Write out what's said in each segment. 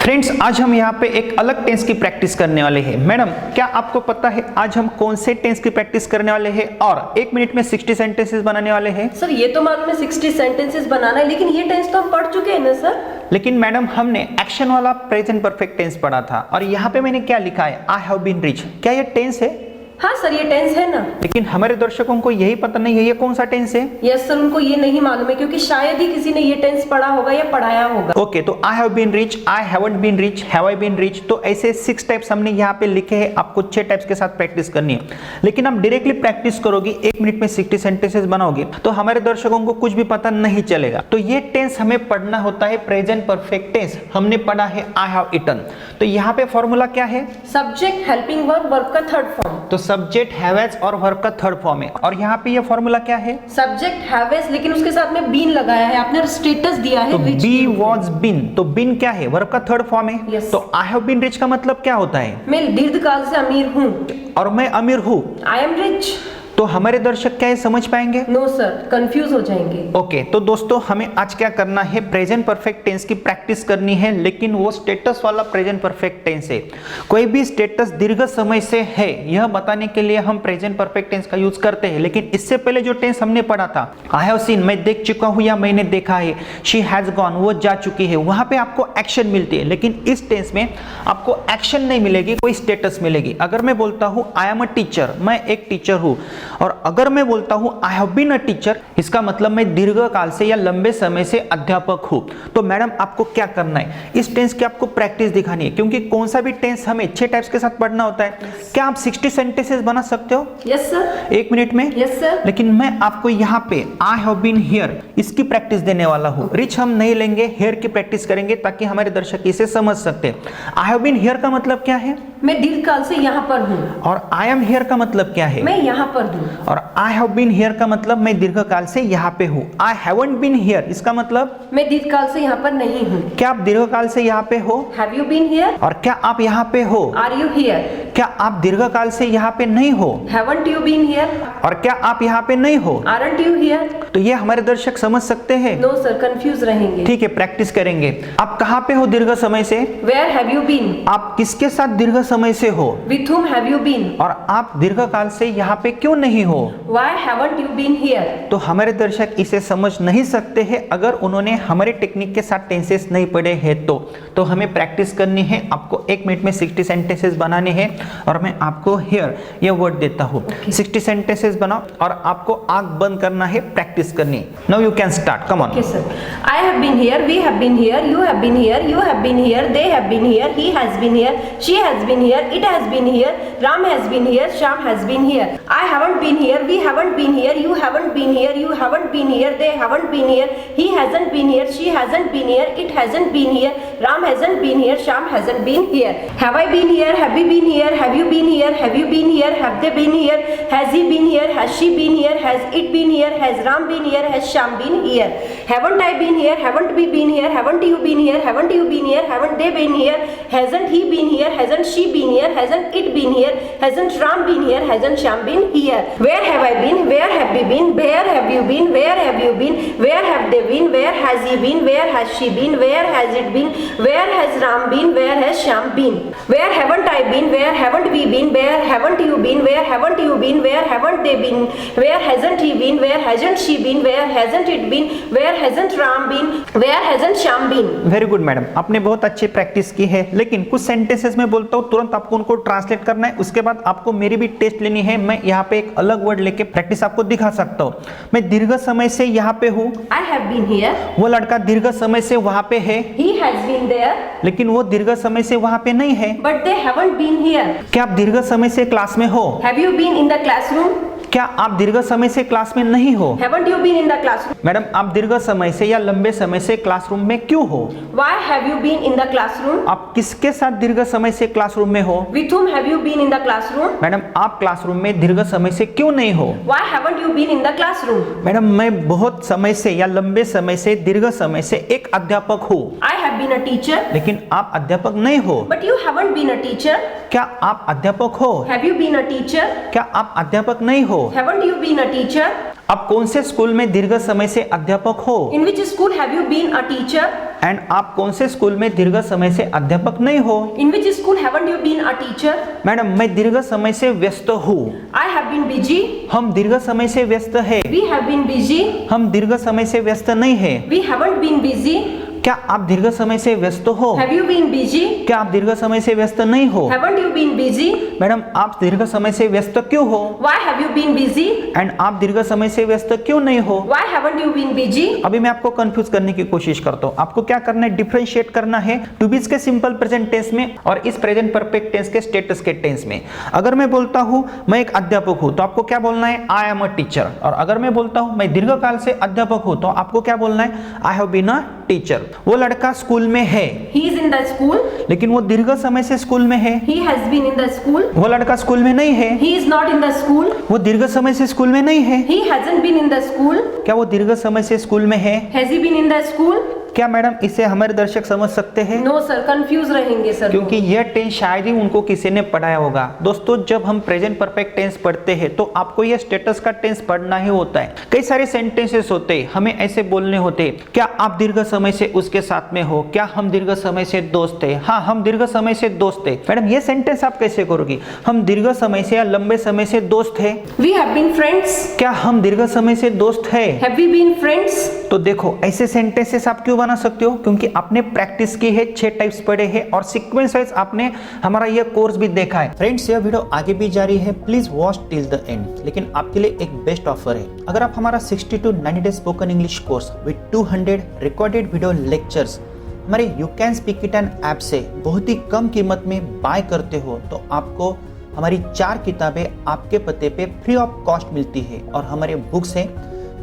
Friends, आज हम यहाँ पे एक अलग टेंस की प्रैक्टिस करने वाले हैं। मैडम, क्या आपको पता है आज हम कौन से टेंस की प्रैक्टिस करने वाले हैं और एक मिनट में 60 सेंटेंसेस बनाने वाले हैं? सर ये तो मालूम है 60 सेंटेंसेस बनाना है, लेकिन ये टेंस तो हम पढ़ चुके हैं ना सर। लेकिन मैडम, हमने एक्शन वाला प्रेजेंट परफेक्ट टेंस पढ़ा था और यहाँ पे मैंने क्या लिखा है, आई हैव बीन रिच। क्या ये टेंस है? हाँ सर, ये टेंस है ना। लेकिन हमारे दर्शकों को यही पता नहीं है ये कौन सा टेंस है। यस सर, उनको ये नहीं मालूम है क्योंकि शायद ही किसी ने ये टेंस पढ़ा होगा या पढ़ाया होगा। ओके, तो I have been rich, I haven't been rich, have I been rich, तो ऐसे 6 टाइप्स हमने यहाँ पे लिखे हैं। आपको 6 टाइप्स के साथ प्रैक्टिस करनी है। लेकिन आप डायरेक्टली प्रैक्टिस करोगे, एक मिनट में 60 सेंटेंसेस बनाओगे, तो हमारे दर्शकों को कुछ भी पता नहीं चलेगा। तो ये टेंस हमें पढ़ना होता है प्रेजेंट परफेक्ट टेंस। हमने पढ़ा है आई हैव ईटन, तो यहाँ पे फॉर्मूला क्या है? सब्जेक्ट, हेल्पिंग वर्ब, वर्ब का थर्ड फॉर्म। तो सब्जेक्ट हैव और वर्ब का थर्ड फॉर्म है। और यहाँ पे ये फॉर्मूला क्या है? सब्जेक्ट हैव एज, लेकिन उसके साथ में बीन लगाया है, आपने स्टेटस दिया है। तो बी वॉज बीन, तो बीन क्या है? वर्ब का थर्ड फॉर्म है। Yes. तो आई हैव बीन रिच का मतलब क्या होता है? मैं दीर्घकाल से अमीर हूँ। और मैं अमीर हूँ। I am rich. तो हमारे दर्शक क्या ये समझ पाएंगे? नो सर, कंफ्यूज हो जाएंगे। ओके, तो दोस्तों हमें आज क्या करना है, प्रेजेंट परफेक्ट टेंस की प्रैक्टिस करनी है। लेकिन वो स्टेटस वाला प्रेजेंट परफेक्ट टेंस है। कोई भी स्टेटस दीर्घ समय से है यह बताने के लिए हम प्रेजेंट परफेक्ट टेंस का यूज करते हैं। लेकिन इससे पहले जो टेंस हमने पढ़ा था, आई हैव सीन, मैं देख चुका हूं या मैंने देखा है, शी हैज गॉन, वो जा चुकी है, वहां पे आपको एक्शन मिलती है। लेकिन इस टेंस में आपको एक्शन नहीं मिलेगी, कोई स्टेटस मिलेगी। अगर मैं बोलता हूं आई एम अ टीचर, मैं एक टीचर हूं, और अगर मैं बोलता हूं I have been a teacher, इसका मतलब मैं दीर्घ काल से या लंबे समय से अध्यापक हूं। तो मैडम, आपको क्या करना है, इस टेंस की आपको प्रैक्टिस दिखानी है, क्योंकि कौन सा भी टेंस हमें 6 टाइप्स के साथ पढ़ना होता है। क्या आप 60 सेंटेंसेस बना सकते हो? Yes sir. एक मिनट में? Yes sir. लेकिन मैं आपको यहाँ पे आई हैव बीन हियर इसकी प्रैक्टिस देने वाला हूँ। रिच हम नहीं लेंगे, हियर की प्रैक्टिस करेंगे ताकि हमारे दर्शक इसे समझ सकते हैं। आई हैव बीन हियर का मतलब क्या है? मैं दीर्घकाल से यहाँ पर हूँ। और आई एम हियर का मतलब क्या है? मैं यहाँ पर हूँ। और आई हैव बीन हियर का मतलब मैं दीर्घकाल से यहाँ पे हूँ। आई हैवंट बीन हियर, इसका मतलब मैं दीर्घकाल से यहाँ पर नहीं हूँ। क्या आप दीर्घकाल से यहाँ पे हो? Have you been here? और क्या आप यहाँ पे हो? Are you here? क्या आप दीर्घकाल से यहाँ पे नहीं हो? Haven't you been here? और क्या आप यहाँ पे नहीं हो? Aren't you here? तो ये हमारे दर्शक समझ सकते हैं? नो सर, कंफ्यूज रहेंगे। ठीक है, प्रैक्टिस करेंगे। आप कहाँ पे हो दीर्घ समय से? Where have you been? आप किसके साथ दीर्घ समय से हो? With whom have you been? और आप दीर्घकाल से यहाँ पे क्यों नहीं हो? Why haven't you been here? तो हमारे दर्शक इसे समझ नहीं सकते हैं अगर उन्होंने हमारे टेक्निक के साथ टेंसेस नहीं पढ़े हैं। तो हमें प्रैक्टिस करनी है। आपको एक मिनट में 60 सेंटेंसेस बनाने हैं और मैं आपको हियर ये वर्ड देता हूँ। 60 सेंटेंसेस बनाओ और आपको आंख बंद करना है, प्रैक्टिस करनी है। Now you can start, come on. Okay sir. I have been here, we have been here, you have been here, you have been here, they have been here, he has been here, she has been here, it has been here, Ram has been here, Sham has been here. I haven't been here, we haven't been here, you haven't been here, you haven't been here, they haven't been here, he hasn't been here, she hasn't been here, it hasn't been here, Ram hasn't been here, Sham hasn't been here. Have I been here? Have you been here? Have you been here? Have you been here? Have they been here? Has he been here? Has she been here? Has it been here? Has Ram been here? Has Sham been here? Haven't I been here? Haven't we been here? Haven't you been here? Haven't you been here? Haven't they been here? Hasn't he been here? Hasn't she been here? Hasn't it been here? Hasn't Ram been here? Hasn't Sham been here? Where have I been? Where have we been? Where have you been? Where have you been? Where have they been? Where has he been? Where has she been? Where has it been? Where has Ram been? Where has Sham been? Where haven't I been? Where haven't we been? Where haven't you been? Where haven't you been? Where haven't they been? Where hasn't he been? Where hasn't she been? Where hasn't it been? Where hasn't Ram been? Where hasn't Sham been? Very good madam, आपने बहुत अच्छी practice की है। लेकिन कुछ sentences में बोलता हूँ, तुरंत आपको उनको ट्रांसलेट करना है। उसके बाद आपको मेरी भी टेस्ट लेनी है। मैं यहाँ पे एक अलग वर्ड लेके प्रैक्टिस आपको दिखा सकता हूँ। मैं दीर्घ समय से यहाँ पे हूँ। I have been here. वो लड़का दीर्घ समय से वहाँ पे है। He has been there. लेकिन वो दीर्घ समय से वहाँ पे नहीं है। But they haven't been here. क्या आप दीर्घ समय से क्लास में हो? Have you been in the classroom? क्या आप दीर्घ समय से क्लास में नहीं हो? Haven't you been in the classroom? Madam, आप दीर्घ समय से या लंबे समय से क्लासरूम में क्यों हो? Why have you been in the classroom? आप किसके साथ दीर्घ समय से क्लासरूम में हो? With whom have you been in the classroom? Madam, आप क्लासरूम में दीर्घ समय से क्यों नहीं हो? Why haven't you been in the classroom? Madam, मैं बहुत समय से या लंबे समय से दीर्घ समय से एक अध्यापक हूँ। I have been a teacher. लेकिन आप अध्यापक नहीं हो। But you haven't been a teacher. क्या आप अध्यापक हो? Have you been a teacher? क्या आप अध्यापक नहीं हो? Haven't you been a teacher? आप कौन से स्कूल में दीर्घ समय से अध्यापक हो? In which school have you been a teacher? And आप कौन से स्कूल में दीर्घ समय से अध्यापक नहीं हो? In which school haven't you been a teacher? Madam मैं दीर्घ समय से व्यस्त हूँ। I have been busy. हम दीर्घ समय से व्यस्त है। We have been busy. हम दीर्घ समय से व्यस्त नहीं है। We haven't been busy. क्या आप दीर्घ समय से व्यस्त हो? Have you been busy? क्या आप दीर्घ समय से व्यस्त नहीं हो? Haven't you been busy? Madam आप दीर्घ समय से व्यस्त क्यों हो? Why have you been busy? And आप दीर्घ समय से व्यस्त क्यों नहीं हो? Why haven't you been busy? अभी मैं आपको कंफ्यूज करने की कोशिश करता हूँ। आपको क्या करना है, डिफरेंशिएट करना है टू बीज के सिंपल प्रेजेंट टेंस में और इस प्रेजेंट परफेक्ट टेंस के स्टेटस के टेंस में। अगर मैं बोलता हूँ मैं एक अध्यापक हूँ तो आपको क्या बोलना है, आई एम अ टीचर। और अगर मैं बोलता हूँ मैं दीर्घकाल से अध्यापक हूँ तो आपको क्या बोलना है, I have been a teacher. वो लड़का स्कूल में है, He is in the school. लेकिन वो दीर्घ समय से स्कूल में है। He has been in the school. वो लड़का स्कूल में नहीं है, He is not in the school. वो दीर्घ समय से स्कूल में नहीं है। He hasn't been in the school. क्या वो दीर्घ समय से स्कूल में है? Has he been in the school? क्या मैडम इसे हमारे दर्शक समझ सकते हैं? No sir, confused रहेंगे सर। क्योंकि यह टेंस शायद ही उनको किसी ने पढ़ाया होगा। दोस्तों जब हम प्रेजेंट परफेक्ट टेंस पढ़ते हैं तो आपको यह स्टेटस का टेंस पढ़ना ही होता है। कई सारे सेंटेंसेस होते हैं, हमें ऐसे बोलने होते हैं, क्या आप दीर्घ समय से उसके साथ में हो? क्या हम दीर्घ समय से दोस्त थे? हाँ हम दीर्घ समय से दोस्त थे। मैडम ये सेंटेंस आप कैसे करोगी? हम दीर्घ समय से या लंबे समय से दोस्त है। We have been friends. क्या हम दीर्घ समय से दोस्त है? Have we been friends? तो देखो ऐसे सेंटेंसेस आप क्यों बना सकते हो? क्योंकि आपने प्रैक्टिस की है, 6 टाइप्स पढ़े हैं और सीक्वेंस वाइज आपने हमारा यह कोर्स भी देखा है। फ्रेंड्स यह वीडियो आगे भी जारी है, please watch till the end. लेकिन आपके लिए एक बेस्ट ऑफर है, अगर आप हमारा 60 to 90 days spoken English course with 200 recorded video lectures हमारे you can speak it an app से बहुत ही कम कीमत में बाय करते हो तो आपको हमारी 4 किताबें आपके पते पे फ्री ऑफ कॉस्ट मिलती है। और हमारे बुक्स हैं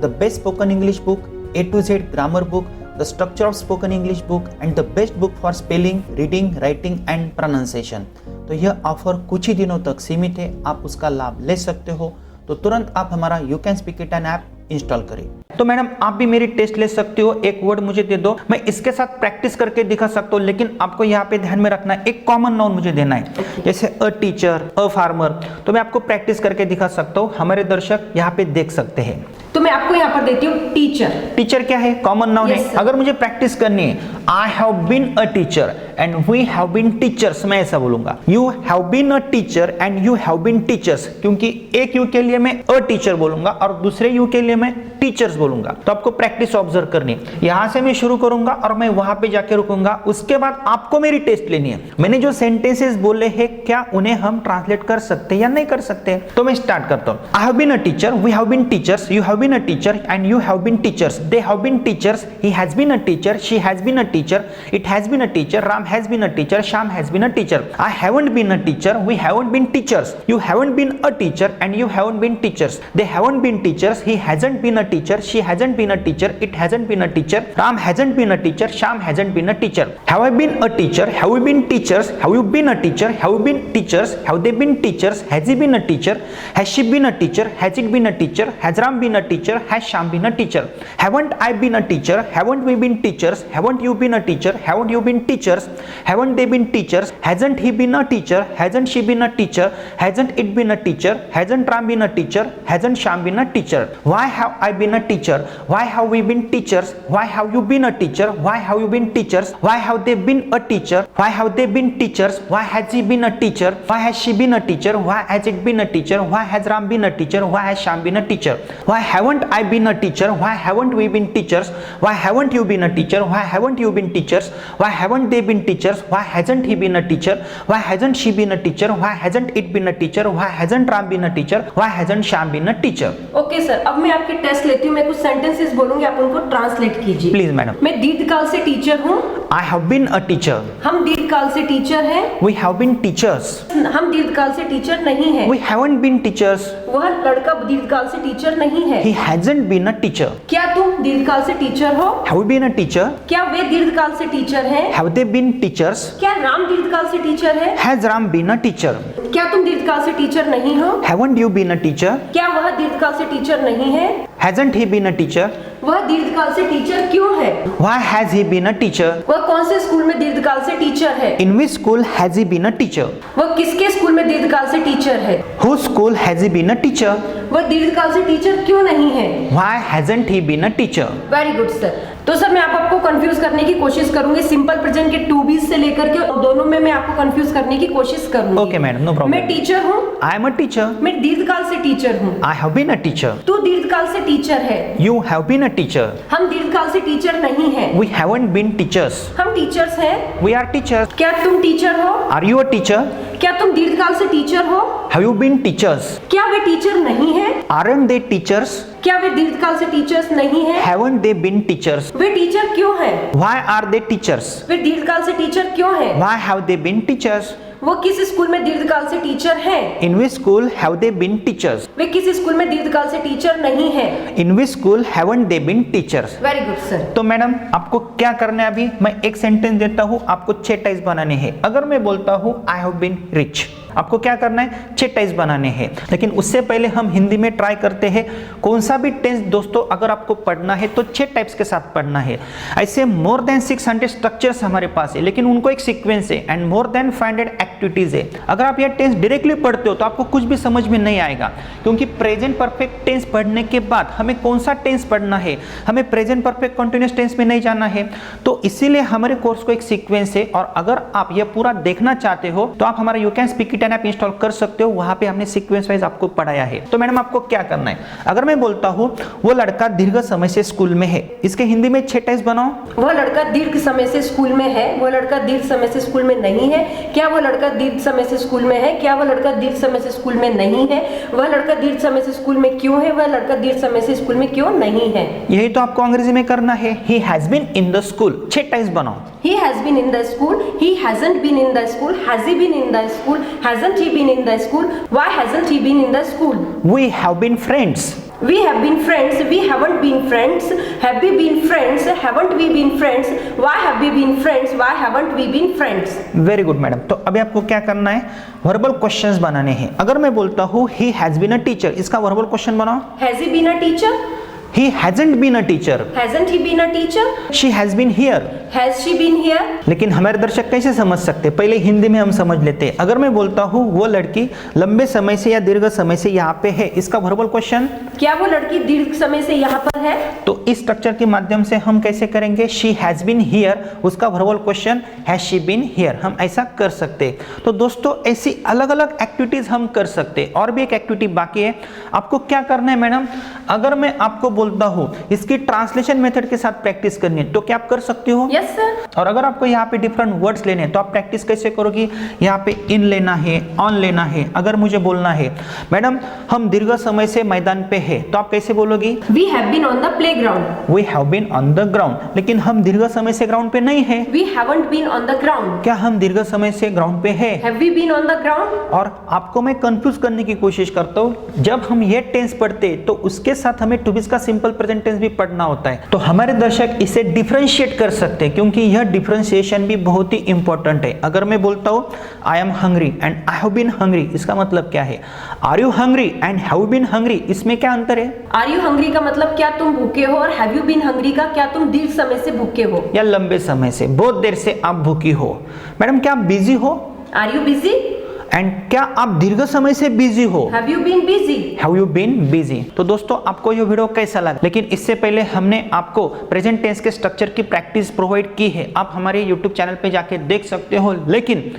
the best spoken English book, A to Z grammar book, the structure of spoken English book and the best book for spelling, reading, writing and pronunciation. तो यह ऑफर कुछ ही दिनों तक सीमित है, आप उसका लाभ ले सकते हो। तो तुरंत आप हमारा you can speak it an app install करें। तो मैडम आप भी मेरी टेस्ट ले सकते हो, एक वर्ड मुझे दे दो, मैं इसके साथ प्रैक्टिस करके दिखा सकता हूँ, लेकिन आपको यहाँ पे ध्यान में रखना है एक कॉमन नाउन मुझे देना है। जैसे अ टीचर, अ फार्मर, तो मैं आपको प्रैक्टिस करके दिखा सकता हूँ, हमारे दर्शक यहाँ पे देख सकते हैं। तो मैं आपको यहाँ पर देती हूँ टीचर। टीचर क्या है? कॉमन नाउन Yes, है। sir. अगर मुझे प्रैक्टिस करनी है, I have been a teacher and we have been teachers, मैं ऐसा बोलूंगा। You have been a teacher and you have been teachers, क्योंकि एक यू के लिए मैं अ टीचर बोलूंगा और दूसरे यू के लिए मैं टीचर्स बोलूंगा। तो आपको प्रैक्टिस ऑब्जर्व करनी है। यहां से मैं शुरू करूंगा और मैं वहां पे जाके रुकूंगा, उसके बाद आपको मेरी टेस्ट लेनी है। मैंने जो सेंटेंसेस बोले हैं क्या उन्हें हम ट्रांसलेट कर सकते हैं या नहीं कर सकते? तो मैं स्टार्ट करता हूं। I have been a teacher, we have been teachers, you have been a teacher and you have been teachers, they have been teachers, he has been a teacher, she has been a teacher, it has been a teacher, Ram has been a teacher, Sham has been a teacher. I haven't been a teacher, we haven't been teachers, you haven't been a teacher and you haven't been teachers, they haven't been teachers, he hasn't been a teacher, she hasn't been a teacher, it hasn't been a teacher, Ram hasn't been a teacher, Sham hasn't been a teacher. Have I been a teacher? Have we been teachers? Have you been a teacher? Have we been teachers? Have they been teachers? Has he been a teacher? Has she been a teacher? Has it been a teacher? Has Ram been a teacher? Has Sham been a teacher? Haven't I been a teacher? Haven't we been teachers? Haven't you been a teacher? Haven't you been teachers? Haven't they been teachers? Hasn't he been a teacher? Hasn't she been a teacher? Hasn't it been a teacher? Hasn't Ram been a teacher? Hasn't Sham been a teacher? Why have I been a teacher? Why have we been teachers? Why have you been a teacher? Why have you been teachers? Why have they been a teacher? Why have they been teachers? Why has he been a teacher? Why has she been a teacher? Why has it been a teacher? Why has Ram been a teacher? Why has Sham been a teacher? Why haven't I been a teacher? Why haven't we been teachers? Why haven't you been a teacher? Why haven't you been teachers? Why haven't they been teachers? Why hasn't he been a teacher? Why hasn't she been a teacher? Why hasn't it been a teacher? Why hasn't Ram been a teacher? Why hasn't Sham been a teacher? Okay sir, अब मैं आपकी test लेती हूँ। मैं कुछ sentences बोलूंगी, आप उनको ट्रांसलेट कीजिए। Please madam. मैं दीर्घकाल से टीचर हूँ। I have been a teacher. हम दीर्घकाल से टीचर हैं। We have been teachers. हम दीर्घकाल से टीचर नहीं है। We haven't been teachers. वह लड़का दीर्घकाल से टीचर नहीं है। He hasn't been a teacher. क्या तुम दीर्घकाल से टीचर हो? Have you been a teacher? क्या वे दीर्घकाल से टीचर हैं? Have they been teachers? क्या राम दीर्घकाल से टीचर है? Has Ram been a teacher? क्या तुम दीर्घकाल से टीचर नहीं हो? Haven't you been a teacher? क्या वह दीर्घकाल से टीचर नहीं है? Hasn't he been a teacher? वह दीर्घकाल से टीचर क्यों है? Why has he been a teacher? वह कौन से स्कूल में दीर्घकाल से टीचर है? In which school has he been a teacher? वह किसके स्कूल में दीर्घकाल से टीचर है? Whose school has he been a teacher? वह दीर्घकाल से टीचर क्यों नहीं है? Why hasn't he been a teacher? Very good sir. तो सर मैं आपको कंफ्यूज करने की कोशिश करूंगी, सिंपल प्रेजेंट के टू बी से लेकर के दोनों में मैं आपको कंफ्यूज करने की कोशिश करूंगी। Okay madam, no problem. मैं टीचर हूँ। I am a teacher. मैं दीर्घकाल से टीचर हूँ। I have been a teacher. तू दीर्घकाल से टीचर है। You have been a teacher. हम दीर्घकाल से टीचर नहीं है। We haven't been teachers. हम टीचर्स हैं। We are teachers. क्या तुम टीचर हो? Are you a teacher? क्या तुम दीर्घकाल से टीचर हो? Have you been teachers? क्या वे टीचर नहीं है? Aren't they teachers? क्या वे दीर्घकाल से टीचर्स नहीं है? Haven't they been teachers? वे टीचर क्यों है? Why are they teachers? वे दीर्घकाल से टीचर क्यों है? Why have they been teachers? वो किस स्कूल में दीर्घकाल से टीचर है? In which school have they been teachers? वे किस स्कूल में दीर्घकाल से टीचर नहीं है? In which school haven't they been teachers? Very good sir. तो मैडम आपको क्या करना है, अभी मैं एक सेंटेंस देता हूँ, आपको 6 टाइप्स बनाने हैं। अगर मैं बोलता हूँ आई हैव बीन रिच, आपको क्या करना है, 6 टाइप्स बनाने हैं। लेकिन उससे पहले हम हिंदी में ट्राई करते हैं। कौन सा भी टेंस दोस्तों अगर आपको पढ़ना है तो 6 टाइप्स के साथ पढ़ना है। ऐसे मोर देन 600 स्ट्रक्चर्स हमारे पास है, लेकिन उनको एक सीक्वेंस है एंड मोर देन 500 एक्टिविटीज है। अगर आप यह टेंस डायरेक्टली पढ़ते हो तो आपको कुछ भी समझ में नहीं आएगा, क्योंकि प्रेजेंट परफेक्ट टेंस पढ़ने के बाद हमें कौन सा टेंस पढ़ना है, हमें प्रेजेंट परफेक्ट कंटिन्यूअस टेंस में नहीं जाना है। तो इसीलिए हमारे कोर्स को एक सीक्वेंस है, और अगर आप यह पूरा देखना चाहते हो तो आप हमारा you can speak it app install कर सकते हो। वहां पे हमने सीक्वेंस वाइज आपको पढ़ाया है। तो मैडम आपको क्या करना है, अगर मैं बोलता हूं वो लड़का दीर्घ समय से स्कूल में है, इसके हिंदी में 6 टाइप्स बनाओ। वह लड़का दीर्घ समय से स्कूल में है। वह लड़का दीर्घ समय से स्कूल में नहीं है। क्या वह लड़का दीर्घ समय से स्कूल में है? क्या वह लड़का दीर्घ समय से स्कूल में नहीं है? वह लड़का दीर्घ समय से स्कूल में क्यों है? वह लड़का दीर्घ समय से स्कूल में क्यों नहीं है? यही तो आपको अंग्रेजी में करना है। He has been in the school, 6 types बनाओ। He has been in the school. He hasn't been in the school. Has he been in the school? Hasn't he been in the school? Why hasn't he been in the school? We have been friends. We have been friends. We haven't been friends. Have we been friends? Haven't we been friends? Why have we been friends? Why haven't we been friends? Very good madam. तो अभी आपको क्या करना है, verbal questions बनाने हैं। अगर मैं बोलता हूँ he has been a teacher, इसका वर्बल क्वेश्चन बनाओ। Has he been a teacher? He hasn't been a teacher. Hasn't he been a teacher? She has been here. Has she been here? लेकिन हमारे दर्शक कैसे समझ सकते, पहले हिंदी में हम समझ लेते हैं। अगर मैं बोलता हूँ वो लड़की लंबे समय से या दीर्घ समय से यहाँ पे है, इसका वर्बल क्वेश्चन, क्या वो लड़की दीर्घ समय से यहाँ पर है? तो इस स्ट्रक्चर के माध्यम से हम कैसे करेंगे, she has been here, उसका verbal question has she been here, हम ऐसा कर सकते हैं। तो दोस्तों ऐसी अलग अलग एक्टिविटीज हम कर सकते हैं। और भी एक एक्टिविटी बाकी है, आपको क्या करना है मैडम, अगर मैं आपको बोलता हूँ इसकी ट्रांसलेशन मेथड के साथ प्रैक्टिस करनी है तो क्या आप कर सकते हो? Yes sir. और अगर आपको यहाँ पे डिफरेंट वर्ड्स लेने हैं तो आप प्रैक्टिस कैसे करोगी, यहाँ पे इन लेना है, ऑन लेना है। अगर मुझे बोलना है मैडम हम दीर्घ समय से मैदान पे है, तो आप कैसे बोलोगी? We have been on the playground. We have been on the ground. लेकिन हम दीर्घ समय से ग्राउंड पे नहीं है। We haven't been on the ground. क्या हम दीर्घ समय से ग्राउंड पे है? Have we been on the ground? और आपको मैं कंफ्यूज करने की कोशिश करता हूँ, जब हम ये टेंस पढ़ते तो उसके साथ हमें टू बी का सिंपल प्रेजेंट टेंस भी पढ़ना होता है। तो हमारे दर्शक इसे डिफरेंशिएट कर सकते हैं, क्योंकि यह डिफरेंशिएशन भी बहुत ही इंपॉर्टेंट है। अगर मैं बोलता हूँ I am hungry and I have been hungry, इसका मतलब क्या है? Are you hungry and have been hungry, इसमें क्या अंतर है? आर यू हंग्री का मतलब क्या तुम भूखे हो, और हैव यू बीन हंग्री का क्या तुम दीर्घ समय से भूखे हो या लंबे समय से, बहुत देर से आप भूखी हो। मैडम क्या आप बिजी हो? Are you busy? एंड क्या आप दीर्घ समय से बिजी हो? Have you been busy? Have you been busy. तो दोस्तों आपको ये वीडियो कैसा लगा, लेकिन इससे पहले हमने आपको प्रेजेंट टेंस के स्ट्रक्चर की प्रैक्टिस प्रोवाइड की है, आप हमारे YouTube चैनल पे जाके देख सकते हो। लेकिन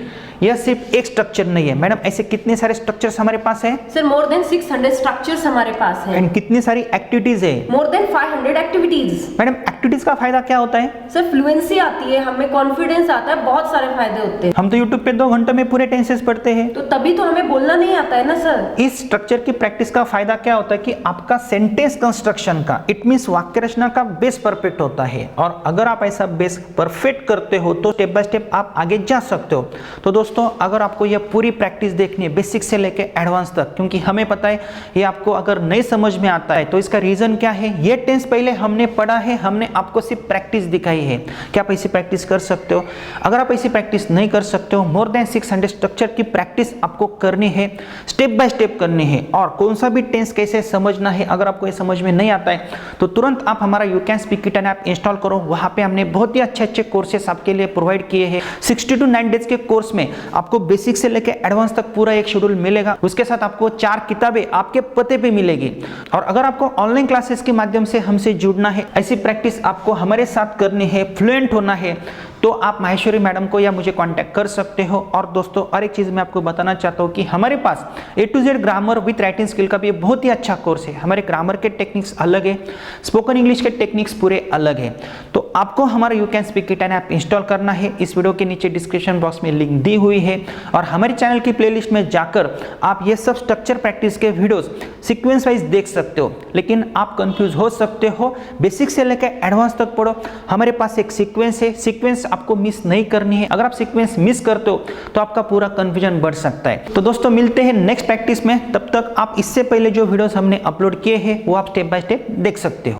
यह सिर्फ एक स्ट्रक्चर नहीं है मैडम, ऐसे कितने सारे स्ट्रक्चर्स हमारे पास है? सर मोर देन 600 स्ट्रक्चर्स हमारे पास है। एंड कितनी सारी एक्टिविटीज है? More than 500 activities. Madam activities का फायदा क्या होता है? सर फ्लुएंसी आती है, हमें कॉन्फिडेंस आता है, बहुत सारे फायदे होते हैं। हम तो YouTube पे 2 घंटे में पूरे टेंसेस पढ़ते हैं, तो तभी तो हमें बोलना नहीं आता है ना सर। इस स्ट्रक्चर की प्रैक्टिस का फायदा क्या होता है कि आपका सेंटेंस कंस्ट्रक्शन का, इट मींस वाक्य रचना का बेस परफेक्ट होता है। और अगर आप ऐसा बेस परफेक्ट करते हो तो स्टेप बाय स्टेप आप आगे जा सकते हो। तो दोस्तों अगर आपको यह पूरी प्रैक्टिस देखनी है बेसिक से लेके एडवांस तक, क्योंकि हमें पता है ये आपको अगर नहीं समझ में आता है तो इसका रीजन क्या है, ये टेंस पहले हमने पढ़ा है, हमने आपको सिर्फ प्रैक्टिस दिखाई है। क्या आप ऐसी प्रैक्टिस कर सकते हो? अगर आप ऐसी प्रैक्टिस नहीं कर सकते हो, मोर देन 600 स्ट्रक्चर की प्रैक्टिस आपको करनी है, स्टेप बाय स्टेप करनी है। और कौन सा भी टेंस कैसे समझना है अगर आपको ये समझ में नहीं आता है तो तुरंत आप हमारा you can speak it app install करो। वहां पे हमने बहुत ही अच्छे कोर्सेस आपके लिए प्रोवाइड किए हैं। 60 to 9 डेज के कोर्स में आपको बेसिक से लेकर एडवांस तक पूरा एक शेड्यूल मिलेगा। उसके साथ आपको 4 किताबें आपके पते पे मिलेगी। और अगर आपको ऑनलाइन क्लासेस के माध्यम से हमसे जुड़ना है, ऐसी प्रैक्टिस आपको हमारे साथ करनी है, फ्लुएंट होना है, तो आप माहेश्वरी मैडम को या मुझे कांटेक्ट कर सकते हो। और दोस्तों और एक चीज़ मैं आपको बताना चाहता हूँ कि हमारे पास A to Z grammar with writing skill का भी बहुत ही अच्छा कोर्स है। हमारे ग्रामर के टेक्निक्स अलग है, स्पोकन इंग्लिश के टेक्निक्स पूरे अलग है। तो आपको हमारा you can speak it an app install करना है। इस वीडियो के नीचे डिस्क्रिप्शन बॉक्स में लिंक दी हुई है और हमारे चैनल की प्लेलिस्ट में जाकर आप ये सब स्ट्रक्चर प्रैक्टिस के वीडियोस सीक्वेंस वाइज देख सकते हो। लेकिन आप कंफ्यूज हो सकते हो, बेसिक से लेकर एडवांस तक पढ़ो। हमारे पास एक सीक्वेंस है, सीक्वेंस आपको मिस नहीं करनी है। अगर आप सीक्वेंस मिस करते हो तो आपका पूरा कंफ्यूजन बढ़ सकता है। तो दोस्तों मिलते हैं नेक्स्ट प्रैक्टिस में, तब तक आप इससे पहले जो वीडियोस हमने अपलोड किए हैं वो आप स्टेप बाय स्टेप देख सकते हो।